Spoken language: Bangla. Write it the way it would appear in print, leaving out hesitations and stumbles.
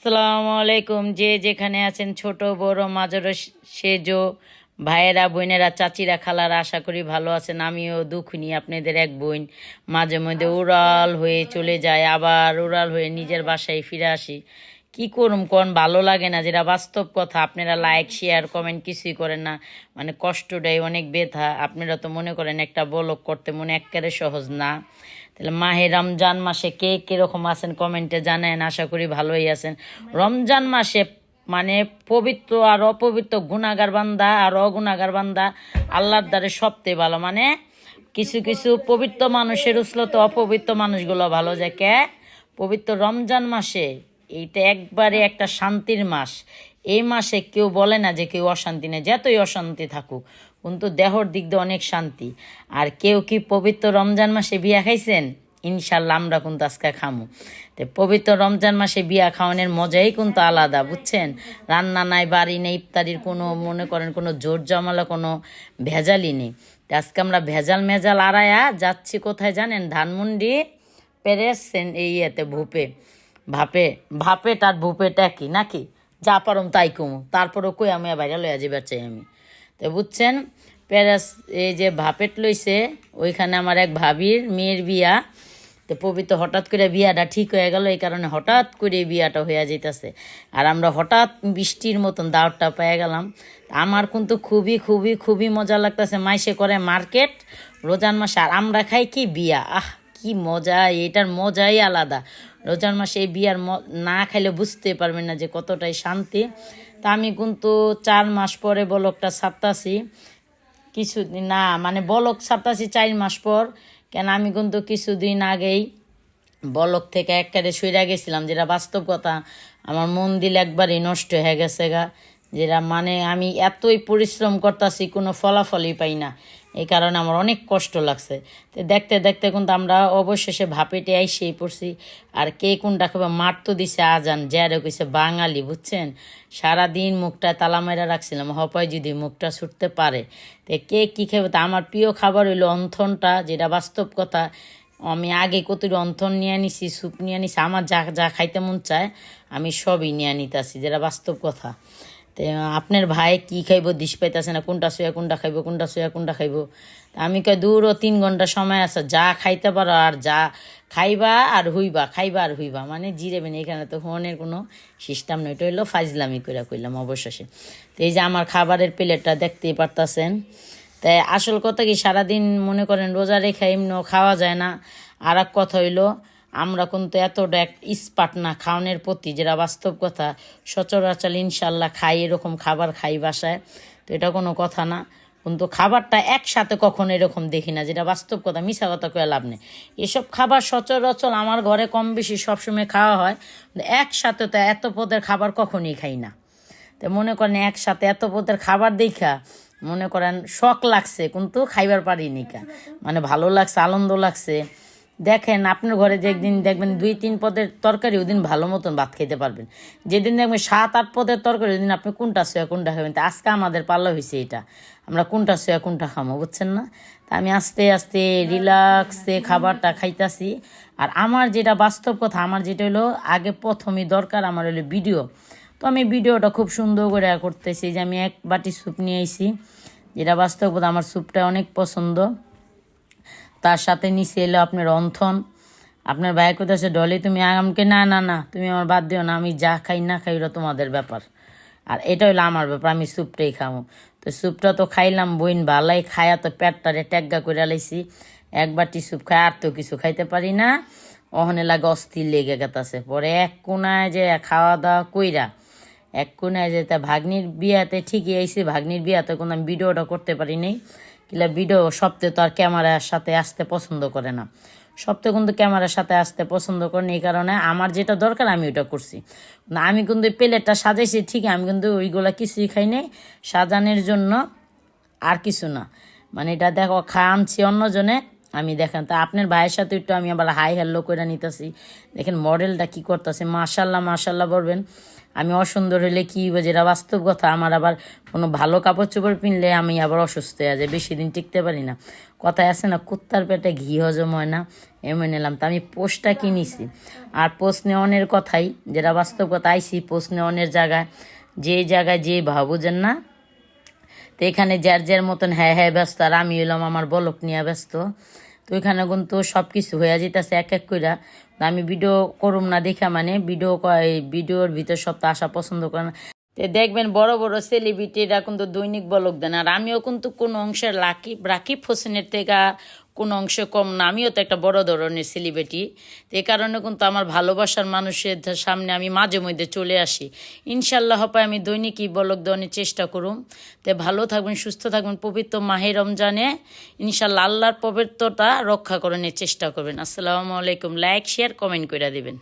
আসসালামু আলাইকুম। যে যেখানে আছেন, ছোট বড় মাঝারো সেজো, ভাইয়েরা বোনেরা চাচিরা খালারা, আশা করি ভালো আছেন। আমিও দুঃখিনী, আপনাদের এক বোন মাঝে মধ্যে উড়াল হয়ে চলে যায়, আবার উড়াল হয়ে নিজের বাসায় ফিরে আসি। কি করুম কোন, ভালো লাগে না, যেটা বাস্তব কথা। আপনারা লাইক শেয়ার কমেন্ট কিছুই করেন না, মানে কষ্টটাই অনেক ব্যথা। আপনারা তো মনে করেন একটা ব্লগ করতে মনে একেবারে সহজ না। তাহলে মাহে রমজান মাসে কে কিরকম আছেন কমেন্টে জানেন, আশা করি ভালোই আছেন। রমজান মাসে মানে পবিত্র আর অপবিত্র, গুনাহগার বান্দা আর অগুনাহগার বান্দা আল্লাহর দ্বারে সবচেয়ে ভালো। মানে কিছু কিছু পবিত্র মানুষের উসলতে অপবিত্র মানুষগুলো ভালো যায়। কে পবিত্র রমজান মাসে এইটা একবারে একটা শান্তির মাস। এই মাসে কেউ বলে না যে কেউ অশান্তি নেই, যতই অশান্তি থাকুক, কিন্তু দেহর দিক দিয়ে অনেক শান্তি। আর কেউ কি পবিত্র রমজান মাসে বিয়া খাইছেন? ইনশাল্লাহ আমরা কিন্তু আজকে খামু। তো পবিত্র রমজান মাসে বিয়া খাওয়ানোর মজাই কিন্তু আলাদা, বুঝছেন। রান্না নাই, বাড়ি নেই, ইফতারির কোনো মনে করেন কোনো জোর জমালা কোনো ভেজালই নেই। তো আজকে আমরা ভেজাল মেজাল আড়ায়া যাচ্ছি কোথায় জানেন? ধানমন্ডি প্যারেস এই ইয়েতে ভূপে ভাপে ভাপে তার ভূপেটা কি নাকি যা পারম তাই কমু, তারপরও কই আমি বাইরে লইয়া যাবার চাই আমি। তো বুঝছেন, প্যারাস এই যে ভাপেট লইছে, ওইখানে আমার এক ভাবির মেয়ের বিয়া। তো পবিত্র হঠাৎ করে বিয়াটা ঠিক হয়ে গেল, এই কারণে হঠাৎ করে বিয়াটা হইয়া যেতেছে। আর আমরা হঠাৎ বৃষ্টির মতন দাওয়াতটা পেয়ে গেলাম। আমার কিন্তু খুবই খুবই খুবই মজা লাগতেছে। মাইসে করে মার্কেট রোজান মাসে, আর আমরা খাই কি বিয়া। কি মজা, এটার মজাই আলাদা। রোজার মাসে এই বিয়ার না খাইলে বুঝতে পারবেন না যে কতটাই শান্তি। তা আমি কিন্তু 4 মাস পরে বলকটা ছাপতাছি। কিছুদিন না, মানে বলক ছাপতাছি 4 মাস পর। কেন আমি কিন্তু কিছুদিন আগেই বলক থেকে একবারে সইরা গেছিলাম, যেটা বাস্তব কথা। আমার মন দিল একবারই নষ্ট হয়ে গেছে গা। যেটা মানে আমি এতই পরিশ্রম করতেছি, কোনো ফলাফলই পাই না। এই কারণে আমার অনেক কষ্ট লাগছে। তো দেখতে দেখতে কিন্তু আমরা অবশেষে ভাপেটে আইসেই পড়ছি। আর কে কোনটা খাবে, মার তো দিছে আজান, যারে কইছে বাঙালি, বুঝছেন। সারাদিন মুখটা তালা মেরা রাখছিলাম, হপায় যদি মুখটা ছুটতে পারে। তো কে কী খাবে, তা আমার প্রিয় খাবার হইলো অন্থনটা, যেটা বাস্তব কথা। আমি আগে কতটি অন্থন নিয়ে নিছি, স্যুপ নিয়ে নিছি, আমার যা যা খাইতে মন চায় আমি সবই নিয়ে নিতেছি, যেটা বাস্তব কথা। তো আপনার ভাই কি খাইব দিশ পাইতেছে না, কোনটা শুয়া কোনটা খাইব, কোনটা শুয়া কোনটা খাইব। তা আমি কই দূরও 3 ঘন্টা সময় আছে, যা খাইতে পারো আর যা খাইবা আর হইবা, খাইবা আর হইবা, মানে জিরেবেন। এখানে তো ফোনের কোনো সিস্টেম নেই, এটা হইলো ফাইজলামি করে কইলাম অবশেষে। তো এই যে আমার খাবারের প্লেটটা দেখতেই পারতাছেন। তাই আসল কথা কি, সারাদিন মনে করেন রোজা রেখে এমনিও খাওয়া যায় না। আর এক কথা হইলো, আমরা কিন্তু এতটা ইস্পাট না খাওয়ানোর প্রতি, যেটা বাস্তব কথা। সচরাচর ইনশাল্লাহ খাই, এরকম খাবার খাই বাসায়। তো এটা কোনো কথা না, কিন্তু খাবারটা একসাথে কখনো এরকম দেখি না, যেটা বাস্তব কথা। মিশা কথা কয়ে লাভ নেই। এসব খাবার সচরাচর আমার ঘরে কম বেশি সবসময় খাওয়া হয়, একসাথে তো এত পদের খাবার কখনই খাই না। তো মনে করেন একসাথে এত পদের খাবার দেখা মনে করেন শখ লাগছে, কিন্তু খাইবার পারিনি কা। মানে ভালো লাগছে, আনন্দ লাগছে। দেখেন আপনার ঘরে যে একদিন দেখবেন 2-3 পদের তরকারি, ওদিন ভালো মতন ভাত খেতে পারবেন। যেদিন দেখবেন 7-8 পদের তরকারি, ওদিন আপনি কোনটা সোয়া কোনটা খাবেন। তা আজকে আমাদের পাল্লা হয়েছে এটা, আমরা কোনটা সোয়া কোনটা খামো, বুঝছেন না। তা আমি আস্তে আস্তে রিল্যাক্সে খাবারটা খাইতাছি। আর আমার যেটা বাস্তব কথা, আমার যেটা হলো আগে প্রথমেই দরকার আমার হলো ভিডিও। তো আমি ভিডিওটা খুব সুন্দর করে করতেছি। যে আমি 1 বাটি স্যুপ নিয়ে আইছি, যেটা বাস্তব কথা, আমার স্যুপটা অনেক পছন্দ। তার সাথে নিচে এলো আপনার অন্থন। আপনার ভাই কোথাছে ডলি তুমি আমাকে, না না না তুমি আমার বাদ দিও না, আমি যা খাই না খাই ওটা তোমাদের ব্যাপার, আর এটা হইলো আমার ব্যাপার, আমি স্যুপটাই খাবো। তো স্যুপটা তো খাইলাম বইন ভালাই, খায়া তো পেটটারে ট্যাগা করে লাইছি। 1 বাটি স্যুপ খাই, আর তো কিছু খাইতে পারি না। ওখানে লাগে অস্থির লেগে গেতাছে। পরে এক কোনায় যে খাওয়া দাওয়া কইরা এক কোনায় যে তা ভাগ্নির বিয়াতে ঠিকই আইসি, ভাগ্নির বিয়াতে কোনো আমি ভিডিওটা করতে পারি নাই। কিলা ভিডিও সপ্তাহে তো আর ক্যামেরার সাথে আসতে পছন্দ করে না, সপ্তাহে কিন্তু ক্যামেরার সাথে আসতে পছন্দ করে না। এই কারণে আমার যেটা দরকার আমি ওটা করছি না। আমি কিন্তু প্লেটটা সাজাইছি ঠিক, আমি কিন্তু ওইগুলা কিছুই খাই নাই সাজানোর জন্য, আর কিছু না। মানে এটা দেখো আনছি অন্যজনে, আমি দেখেন। তা আপনার ভাইয়ের সাথে একটু আমি আবার হাই হ্যালো করে নিতেছি। দেখেন মডেলটা কি করতেছে, মাশাল্লাহ মাশাল্লাহ বলবেন। আমি অসুন্দর হলে কী হইব, যেটা বাস্তব কথা। আমার আবার কোনো ভালো কাপড় চোপড় পিনলে আমি আবার অসুস্থ হয়ে যায়, বেশি দিন টিকতে পারি না। কথায় আছে না, কুত্তার পেটে ঘি হজম হয় না, এমন নিলাম। তো আমি পোস্টটা কিনেছি। আর পোস্ট নেওয়ানের কথাই, যেটা বাস্তব কথা, আইসি পোস্ট নেওয়ানের জায়গায়, যে ভাবো যেন না। তো এখানে যার যার মতন হ্যাঁ হ্যাঁ ব্যস্ত, আর আমি এলাম আমার বলক নিয়ে ব্যস্ত। তো এখানে কিন্তু সব কিছু হয়ে যেতেছে এক এক কইরা। তো আমি ভিডিও করুম না দেখা, মানে ভিডিওর ভিতর সব তো আসা পছন্দ করে না। তো দেখবেন বড় বড় সেলিব্রিটিরা কিন্তু দৈনিক বলক দেন, আর আমিও কিন্তু কোনো অংশের রাকিব হোসেনের থেকে কোনো অংশে কম না। আমিও তো একটা বড় ধরনের সেলিব্রিটি। তো এই কারণে কিন্তু আমার ভালোবাসার মানুষের সামনে আমি মাঝে মধ্যে চলে আসি। ইনশাল্লাহ হবে আমি দৈনিকই বলক দেওয়ানোর চেষ্টা করুম। তো ভালো থাকবেন, সুস্থ থাকবেন, পবিত্র মাহে রমজানে ইনশাল্লাহ আল্লাহর পবিত্রতা রক্ষা করানোর চেষ্টা করবেন। আসসালামু আলাইকুম। লাইক শেয়ার কমেন্ট করে দিবেন।